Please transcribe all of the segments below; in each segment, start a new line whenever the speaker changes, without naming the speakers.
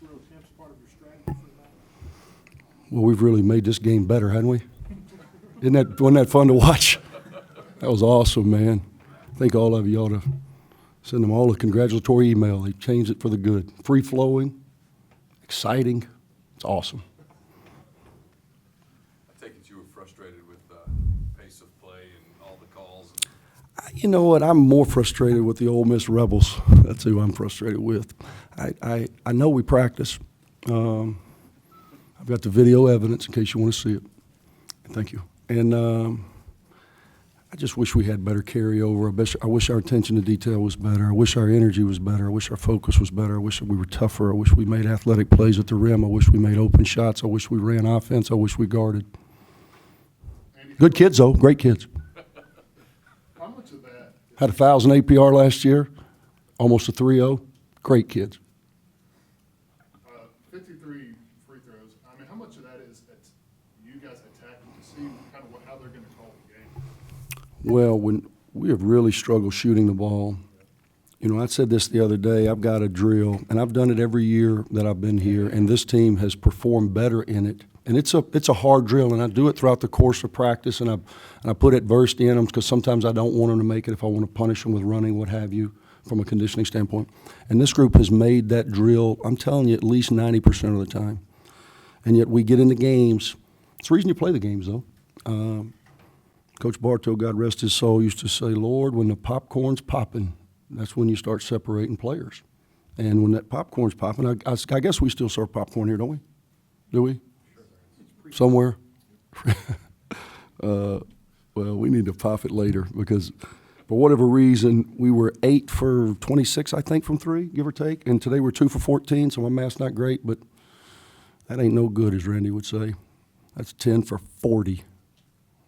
throw attempts part of your strategy for the night?
Well, we've really made this game better, haven't we? Wasn't that fun to watch? That was awesome, man. I think all of you ought to send them all a congratulatory email. They changed it for the good. Free-flowing, exciting. It's awesome.
I take it you were frustrated with the pace of play and all the calls.
You know what? I'm more frustrated with the Ole Miss Rebels. That's who I'm frustrated with. I know we practice. I've got the video evidence in case you want to see it. Thank you. And I just wish we had better carryover. I wish our attention to detail was better. I wish our energy was better. I wish our focus was better. I wish we were tougher. I wish we made athletic plays at the rim. I wish we made open shots. I wish we ran offense. I wish we guarded. Good kids, though. Great kids.
How much of that?
Had 1,000 APR last year, almost a 3.0. Great kids.
53 free throws. I mean, how much of that is you guys attacking to see kind of how they're going to call the game?
Well, when we have really struggled shooting the ball. You know, I said this the other day. I've got a drill, and I've done it every year that I've been here, and this team has performed better in it. And it's a hard drill, and I do it throughout the course of practice, and I put adversity in them because sometimes I don't want them to make it if I want to punish them with running, what have you, from a conditioning standpoint. And this group has made that drill, I'm telling you, at least 90% of the time. And yet we get into games. It's the reason you play the games, though. Coach Bartow, God rest his soul, used to say, Lord, when the popcorn's popping, that's when you start separating players. And when that popcorn's popping, I guess we still serve popcorn here, don't we? Do we? Somewhere? Well, we need to pop it later because for whatever reason, we were 8 for 26, I think, from three, give or take. And today we're 2 for 14, so my math's not great, but that ain't no good, as Randy would say. That's 10 for 40.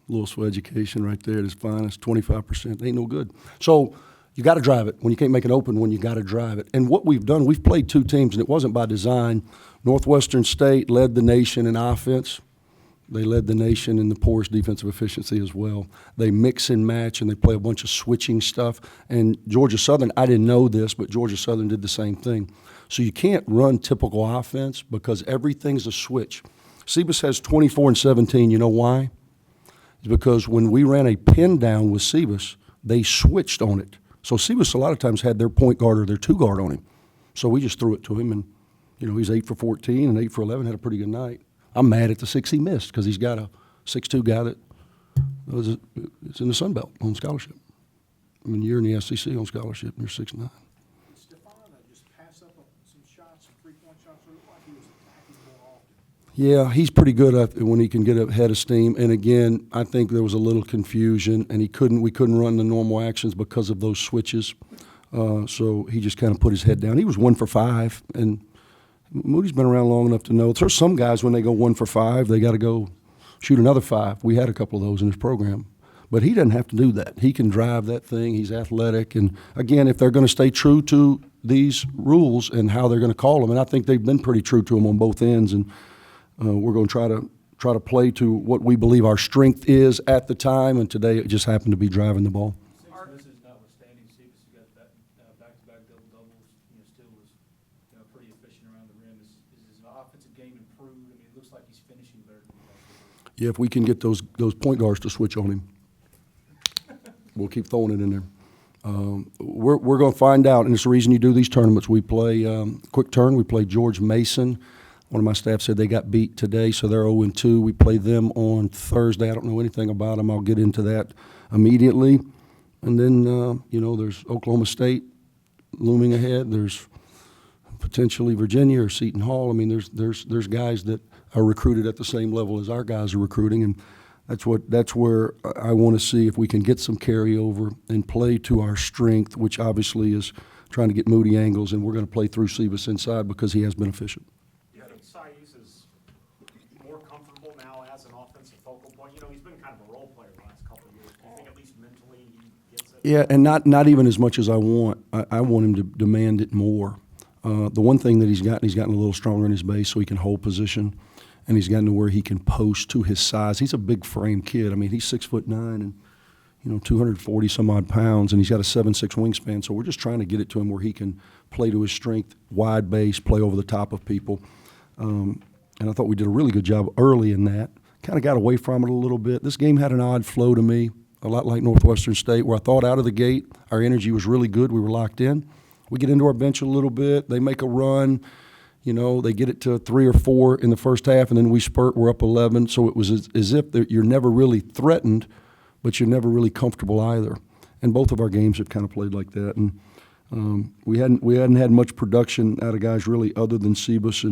Louisville education right there at its finest, 25%. Ain't no good. So you got to drive it. When you can't make an open one, you got to drive it. And what we've done, we've played two teams, and it wasn't by design. Northwestern State led the nation in offense. They led the nation in the poorest defensive efficiency as well. They mix and match, and they play a bunch of switching stuff. And Georgia Southern, I didn't know this, but Georgia Southern did the same thing. So you can't run typical offense because everything's a switch. Sebas has 24 and 17. You know why? It's because when we ran a pin down with Sebas, they switched on it. So Sebas a lot of times had their point guard or their two guard on him. So we just threw it to him, and, you know, he's 8 for 14 and 8 for 11, had a pretty good night. I'm mad at the 6 he missed because he's got a 6'2" guy that is in the Sun Belt on scholarship. I mean, you're in the SEC on scholarship, and you're 6'9".
Did Stefan just pass up some shots, some three-point shots? It looked like he was attacking more often.
Yeah, he's pretty good at it when he can get ahead of steam. And again, I think there was a little confusion, and we couldn't run the normal actions because of those switches. So he just kind of put his head down. He was 1 for 5, and Moody's been around long enough to know. There's some guys when they go 1 for 5, they got to go shoot another 5. We had a couple of those in his program. But he doesn't have to do that. He can drive that thing. He's athletic. And, again, if they're going to stay true to these rules and how they're going to call them, and I think they've been pretty true to them on both ends, and we're going to try to play to what we believe our strength is at the time, and today it just happened to be driving the ball.
This is notwithstanding, Sebas, you got back-to-back double-doubles, still was pretty efficient around the rim. Is his offensive game improved? I mean, it looks like he's finishing better than he has.
Yeah, if we can get those point guards to switch on him, we'll keep throwing it in there. We're going to find out, and it's the reason you do these tournaments. We play quick turn. We play George Mason. One of my staff said they got beat today, so they're 0-2. We play them on Thursday. I don't know anything about them. I'll get into that immediately. And then, there's Oklahoma State looming ahead. There's potentially Virginia or Seton Hall. I mean, there's guys that are recruited at the same level as our guys are recruiting, and that's where I want to see if we can get some carryover and play to our strength, which obviously is trying to get Moody angles, and we're going to play through Sebas inside because he has been efficient.
Do you think Saiz is more comfortable now as an offensive focal point? He's been kind of a role player the last couple of years. Do you think at least mentally he gets it?
Yeah, and not even as much as I want. I want him to demand it more. The one thing that he's gotten a little stronger in his base so he can hold position, and he's gotten to where he can post to his size. He's a big frame kid. I mean, he's 6'9", and 240 some odd pounds, and he's got a 7'6" wingspan. So we're just trying to get it to him where he can play to his strength, wide base, play over the top of people. And I thought we did a really good job early in that. Kind of got away from it a little bit. This game had an odd flow to me, a lot like Northwestern State, where I thought out of the gate our energy was really good. We were locked in. We get into our bench a little bit. They make a run. They get it to 3 or 4 in the first half, and then we spurt. We're up 11. So it was as if you're never really threatened, but you're never really comfortable either. And both of our games have kind of played like that. And we hadn't had much production out of guys really other than Sebas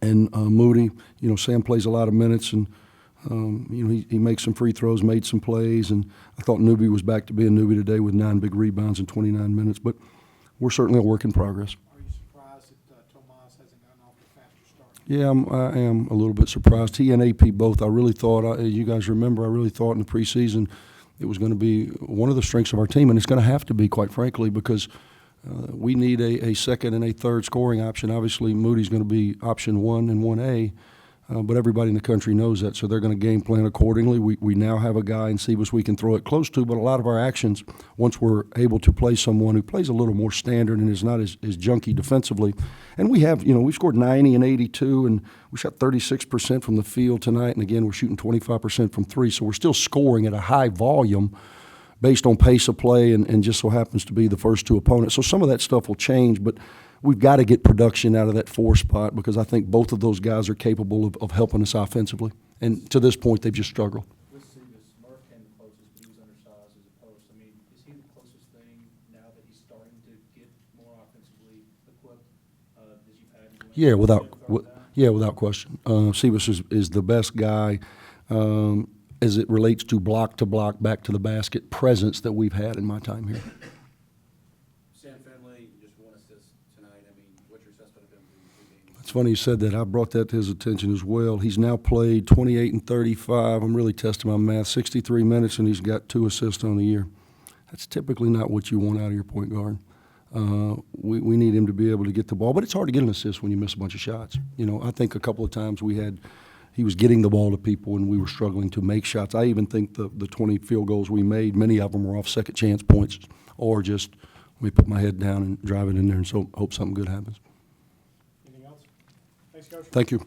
and Moody. Sam plays a lot of minutes, and he makes some free throws, made some plays, and I thought Newby was back to being Newby today with 9 big rebounds in 29 minutes. But we're certainly a work in progress.
Are you surprised that Tomas hasn't gotten off the faster start?
Yeah, I am a little bit surprised. He and AP both. I really thought, you guys remember, I really thought in the preseason it was going to be one of the strengths of our team, and it's going to have to be, quite frankly, because we need a second and a third scoring option. Obviously, Moody's going to be option 1 and 1A, but everybody in the country knows that, so they're going to game plan accordingly. We now have a guy in Sebas we can throw it close to, but a lot of our actions, once we're able to play someone who plays a little more standard and is not as junky defensively, and we have, we scored 90 and 82, and we shot 36% from the field tonight, and again, we're shooting 25% from 3, so we're still scoring at a high volume based on pace of play and just so happens to be the first 2 opponents. So some of that stuff will change, but we've got to get production out of that 4 spot because I think both of those guys are capable of helping us offensively. And to this point, they've just struggled.
With Sebas, Murph came the closest, but he was undersized as a post. I mean, is he the closest thing now that he's starting to get more offensively equipped that you've had?
Yeah, without question. Sebas is the best guy as it relates to block, back to the basket presence that we've had in my time here.
Sam Finley, just 1 assist tonight. I mean, what's your assessment of him through the game?
It's funny you said that. I brought that to his attention as well. He's now played 28 and 35. I'm really testing my math. 63 minutes, and he's got 2 assists on the year. That's typically not what you want out of your point guard. We need him to be able to get the ball, but it's hard to get an assist when you miss a bunch of shots. I think a couple of times he was getting the ball to people, and we were struggling to make shots. I even think the 20 field goals we made, many of them were off second chance points or just let me put my head down and drive it in there and so hope something good happens.
Anything else? Thanks, Coach.
Thank you.